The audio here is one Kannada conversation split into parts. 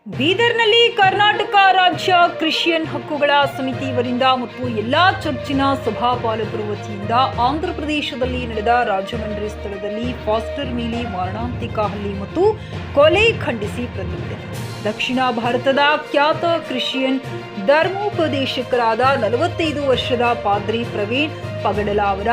ಬೀದರ್ನಲ್ಲಿ ಕರ್ನಾಟಕ ರಾಜ್ಯ ಕ್ರಿಶ್ಚಿಯನ್ ಹಕ್ಕುಗಳ ಸಮಿತಿ ವರಿಂದ ಮತ್ತು ಎಲ್ಲಾ ಚರ್ಚಿನ ಸಭಾಪಾಲಕರು ವತಿಯಿಂದ ಆಂಧ್ರಪ್ರದೇಶದಲ್ಲಿ ನಡೆದ ರಾಜಮಂಡ್ರಿ ಸ್ಥಳದಲ್ಲಿ ಫಾಸ್ಟರ್ ಮೇಲೆ ಮಾರಣಾಂತಿಕ ಹಲ್ಲೆ ಮತ್ತು ಕೊಲೆ ಖಂಡಿಸಿ ಪ್ರತಿಭಟನೆ. ದಕ್ಷಿಣ ಭಾರತದ ಖ್ಯಾತ ಕ್ರಿಶ್ಚಿಯನ್ ಧರ್ಮೋಪದೇಶಕರಾದ 45 ವರ್ಷದ ಪಾದ್ರಿ ಪ್ರವೀಣ್ ಪಗಡಲ ಅವರ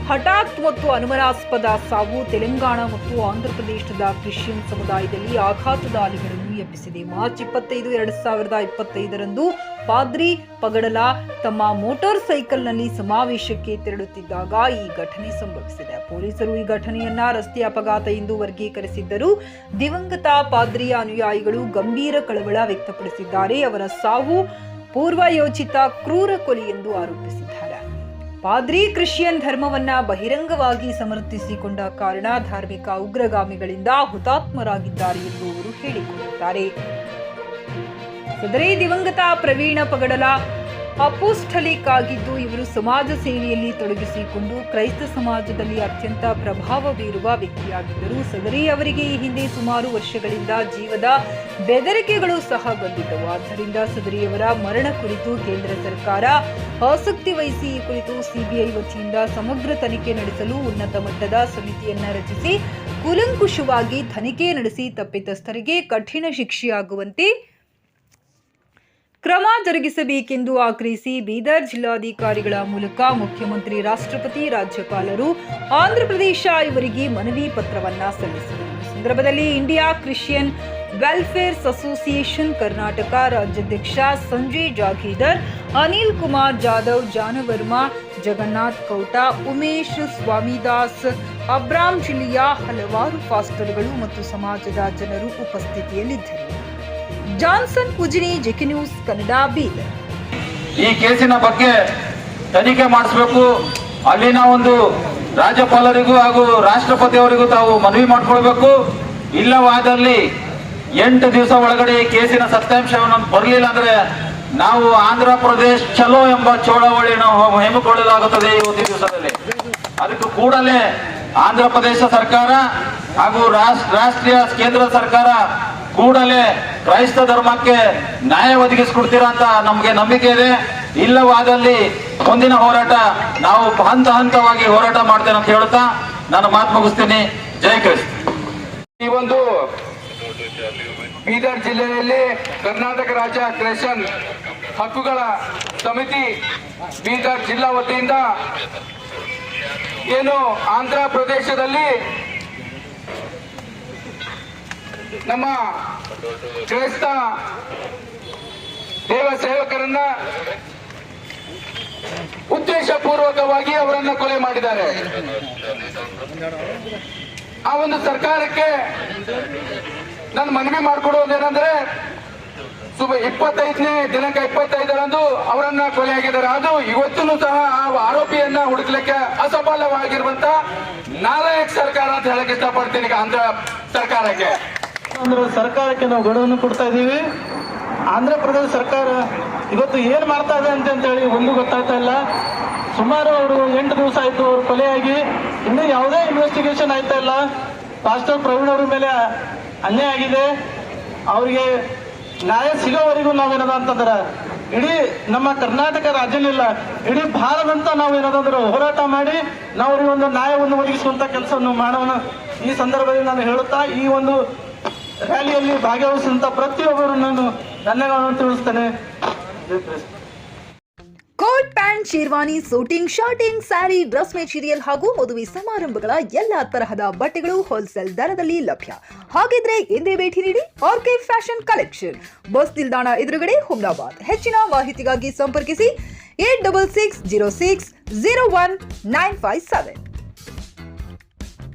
ಹಠಾತ್ ಮತ್ತು ಅನುಮಾನಾಸ್ಪದ ಸಾವು ತೆಲಂಗಾಣ ಮತ್ತು ಆಂಧ್ರಪ್ರದೇಶದ ಕ್ರಿಶ್ಚಿಯನ್ ಸಮುದಾಯದಲ್ಲಿ ಆಘಾತದ ಅಲೆಗಳನ್ನು ಎಬ್ಬಿಸಿದೆ. ಮಾರ್ಚ್ 25, 2025ರಂದು ಪಾದ್ರಿ ಪಗಡಲ ತಮ್ಮ ಮೋಟಾರ್ ಸೈಕಲ್ನಲ್ಲಿ ಸಮಾವೇಶಕ್ಕೆ ತೆರಳುತ್ತಿದ್ದಾಗ ಈ ಘಟನೆ ಸಂಭವಿಸಿದೆ. ಪೊಲೀಸರು ಈ ಘಟನೆಯನ್ನ ರಸ್ತೆ ಅಪಘಾತ ಎಂದು ವರ್ಗೀಕರಿಸಿದ್ದರೂ ದಿವಂಗತ ಪಾದ್ರಿಯ ಅನುಯಾಯಿಗಳು ಗಂಭೀರ ಕಳವಳ ವ್ಯಕ್ತಪಡಿಸಿದ್ದಾರೆ. ಅವರ ಸಾವು ಪೂರ್ವಯೋಜಿತ ಕ್ರೂರ ಕೊಲೆ ಎಂದು ಆರೋಪಿಸಿದ್ದಾರೆ. ಪಾದ್ರಿ ಕ್ರಿಶ್ಚಿಯನ್ ಧರ್ಮವನ್ನ ಬಹಿರಂಗವಾಗಿ ಸಮರ್ಥಿಸಿಕೊಂಡ ಕಾರಣ ಧಾರ್ಮಿಕ ಉಗ್ರಗಾಮಿಗಳಿಂದ ಹುತಾತ್ಮರಾಗಿದ್ದಾರೆ ಎಂದು ಅವರು ಹೇಳಿಕೊಂಡಿದ್ದಾರೆ. ಸದರಿ ದಿವಂಗತ ಪ್ರವೀಣ ಪಗಡಲ ಅಪೋಸ್ಟಲಿಕ್ ಆಗಿದ್ದು ಇವರು ಸಮಾಜ ಸೇವೆಯಲ್ಲಿ ತೊಡಗಿಸಿಕೊಂಡು ಕ್ರೈಸ್ತ ಸಮಾಜದಲ್ಲಿ ಅತ್ಯಂತ ಪ್ರಭಾವ ಬೀರುವ ವ್ಯಕ್ತಿಯಾಗಿದ್ದರು. ಸದರಿ ಅವರಿಗೆ ಈ ಹಿಂದೆ ಸುಮಾರು ವರ್ಷಗಳಿಂದ ಜೀವದ ಬೆದರಿಕೆಗಳು ಸಹ ಬಂದಿದ್ದವು. ಆದ್ದರಿಂದ ಸದರಿಯವರ ಮರಣ ಕುರಿತು ಕೇಂದ್ರ ಸರ್ಕಾರ ಆಸಕ್ತಿ ವಹಿಸಿ ಈ ಕುರಿತು ಸಿಬಿಐ ವತಿಯಿಂದ ಸಮಗ್ರ ತನಿಖೆ ನಡೆಸಲು ಉನ್ನತ ಮಟ್ಟದ ಸಮಿತಿಯನ್ನ ರಚಿಸಿ ಕೂಲಂಕುಷವಾಗಿ ತನಿಖೆ ನಡೆಸಿ ತಪ್ಪಿತಸ್ಥರಿಗೆ ಕಠಿಣ ಶಿಕ್ಷೆಯಾಗುವಂತೆ ಕ್ರಮ ಜರುಗಿಸಬೇಕೆಂದು ಆಗ್ರಹಿಸಿ ಬೀದರ್ ಜಿಲ್ಲಾಧಿಕಾರಿಗಳ ಮೂಲಕ ಮುಖ್ಯಮಂತ್ರಿ, ರಾಷ್ಟ್ರಪತಿ, ರಾಜ್ಯಪಾಲರು ಆಂಧ್ರಪ್ರದೇಶ ಇವರಿಗೆ ಮನವಿ ಪತ್ರವನ್ನ ಸಲ್ಲಿಸಿದರು. ಈ ಸಂದರ್ಭದಲ್ಲಿ India Christian welfares association Karnataka ರಾಜ್ಯಾಧ್ಯಕ್ಷ ಸಂಜಯ್ ಜಾಗೀದರ್, ಅನಿಲ್ ಕುಮಾರ್ ಜಾಧವ್, ಜಾನವರ್ಮಾ, ಜಗನ್ನಾಥ್ ಕೌಟ, ಉಮೇಶ್ ಸ್ವಾಮಿದಾಸ್, ಅಬ್ರಾಂ ಜಿಲ್ಲೆಯ ಹಲವಾರು ಫಾಸ್ಟರ್ಗಳು ಮತ್ತು ಸಮಾಜದ ಜನರು ಉಪಸ್ಥಿತಿಯಲ್ಲಿದ್ದರು. Johnson Ujini, JK news Kannada, Bidar. ಈ ಕೇಸಿನ ಬಗ್ಗೆ ತನಿಖೆ ಮಾಡಿಸಬೇಕು. ಅಲ್ಲಿನ ಒಂದು ರಾಜ್ಯಪಾಲರಿಗೂ ಹಾಗೂ ರಾಷ್ಟ್ರಪತಿ ಅವರಿಗೂ ತಾವು ಮನವಿ ಮಾಡಿಕೊಳ್ಬೇಕು. ಇಲ್ಲವಾದಲ್ಲಿ 8 ದಿವಸ ಒಳಗಡೆ ಈ ಕೇಸಿನ ಸತ್ಯಾಂಶವನ್ನು ಬರಲಿಲ್ಲ ಅಂದ್ರೆ ನಾವು ಆಂಧ್ರ ಪ್ರದೇಶ್ ಚಲೋ ಎಂಬ ಚಳವಳಿಯನ್ನು ಹಮ್ಮಿಕೊಳ್ಳಲಾಗುತ್ತದೆ ಇವತ್ತಿನ ದಿವಸದಲ್ಲಿ. ಅದಕ್ಕೆ ಕೂಡಲೇ ಆಂಧ್ರ ಪ್ರದೇಶ ಸರ್ಕಾರ ಹಾಗೂ ರಾಷ್ಟ್ರೀಯ ಕೇಂದ್ರ ಸರ್ಕಾರ ಕೂಡಲೇ ಕ್ರೈಸ್ತ ಧರ್ಮಕ್ಕೆ ನ್ಯಾಯ ಒದಗಿಸಿಕೊಡ್ತೀರಾ ಅಂತ ನಮಗೆ ನಂಬಿಕೆ ಇದೆ. ಇಲ್ಲವಾದಲ್ಲಿ ಮುಂದಿನ ಹೋರಾಟ ನಾವು ಹಂತವಾಗಿ ಹೋರಾಟ ಮಾಡ್ತೇನೆ ಅಂತ ಹೇಳ್ತಾ ನಾನು ಮಾತು ಮುಗಿಸ್ತೀನಿ. ಜೈ ಕ್ರಿಸ್ತ. ಈ ಒಂದು ಬೀದರ್ ಜಿಲ್ಲೆಯಲ್ಲಿ ಕರ್ನಾಟಕ ರಾಜ್ಯ ಕ್ರಿಶ್ಚಿಯನ್ ಹಕ್ಕುಗಳ ಸಮಿತಿ ಬೀದರ್ ಜಿಲ್ಲಾ ವತಿಯಿಂದ ಏನು ಆಂಧ್ರ ಪ್ರದೇಶದಲ್ಲಿ ನಮ್ಮ ಕ್ರೈಸ್ತ ದೇವ ಸೇವಕರನ್ನ ಉದ್ದೇಶಪೂರ್ವಕವಾಗಿ ಅವರನ್ನ ಕೊಲೆ ಮಾಡಿದ್ದಾರೆ. ಆ ಒಂದು ಸರ್ಕಾರಕ್ಕೆ ನಾನು ಮನವಿ ಮಾಡಿಕೊಡೋದೇನೆಂದ್ರೆ 25ನೇ ದಿನಾಂಕ 25ರಂದು ಅವರನ್ನ ಕೊಲೆಯಾಗಿದ್ದಾರೆ. ಅದು ಇವತ್ತೂ ಸಹ ಆ ಆರೋಪಿಯನ್ನ ಹುಡುಕ್ಲಿಕ್ಕೆ ಅಸಫಲವಾಗಿರುವಂತ ನಾಲಾಯಕ್ ಸರ್ಕಾರ ಅಂತ ಹೇಳಕ್ ಇಷ್ಟಪಡ್ತೀನಿ. ಆಂಧ್ರ ಸರ್ಕಾರಕ್ಕೆ ನಾವು ಗಡುವನ್ನು ಕೊಡ್ತಾ ಇದ್ದೀವಿ. ಆಂಧ್ರ ಪ್ರದೇಶ ಸರ್ಕಾರ ಇವತ್ತು ಏನ್ ಮಾಡ್ತಾ ಇದೆ ಅಂತ ಹೇಳಿ ಒಂದು ಗೊತ್ತಾಗ್ತಾ ಇಲ್ಲ. ಸುಮಾರು ಅವರು 8 ದಿವಸ ಆಯ್ತು ಅವರು ಕೊಲೆಯಾಗಿ, ಇನ್ನೂ ಯಾವುದೇ ಇನ್ವೆಸ್ಟಿಗೇಷನ್ ಆಯ್ತಾ ಇಲ್ಲ. ಪಾಸ್ಟರ್ ಪ್ರವೀಣ್ ಅವ್ರ ಮೇಲೆ ಅನ್ಯಾಯ ಆಗಿದೆ. ಅವರಿಗೆ ನ್ಯಾಯ ಸಿಗೋವರೆಗೂ ನಾವೇನದ ಅಂತಂದ್ರೆ ಇಡೀ ನಮ್ಮ ಕರ್ನಾಟಕ ರಾಜ್ಯನಿಲ್ಲ, ಇಡೀ ಭಾರತದಂತ ನಾವೇನದಂದ್ರೆ ಹೋರಾಟ ಮಾಡಿ ನಾವು ಅವ್ರಿಗೆ ಒಂದು ನ್ಯಾಯವನ್ನು ಒದಗಿಸುವಂತ ಕೆಲಸವನ್ನು ಮಾಡೋಣ. ಈ ಸಂದರ್ಭದಲ್ಲಿ ನಾನು ಹೇಳುತ್ತಾ ಈ ಒಂದು ರ್ಯಾಲಿಯಲ್ಲಿ ಭಾಗವಹಿಸಿದಂತ ಪ್ರತಿಯೊಬ್ಬರು ನಾನು ಧನ್ಯವಾದವನ್ನು ತಿಳಿಸ್ತೇನೆ. Coat pant, sherwani, suiting, shirting, sari, dress material ಹಾಗೂ ಮದುವೆ ಸಮಾರಂಭಗಳ ಎಲ್ಲಾ ತರಹದ ಬಟ್ಟೆಗಳು ಹೋಲ್ಸೇಲ್ ದರದಲ್ಲಿ ಲಭ್ಯ. ಹಾಗಿದ್ರೆ ಎಂದೇ ಭೇಟಿ ನೀಡಿ ಆರ್ಕೆ ಫ್ಯಾಷನ್ ಕಲೆಕ್ಷನ್, ಬಸ್ ನಿಲ್ದಾಣ ಎದುರುಗಡೆ, ಹುಮ್ನಾಬಾದ್. ಹೆಚ್ಚಿನ ಮಾಹಿತಿಗಾಗಿ ಸಂಪರ್ಕಿಸಿ 8660601957.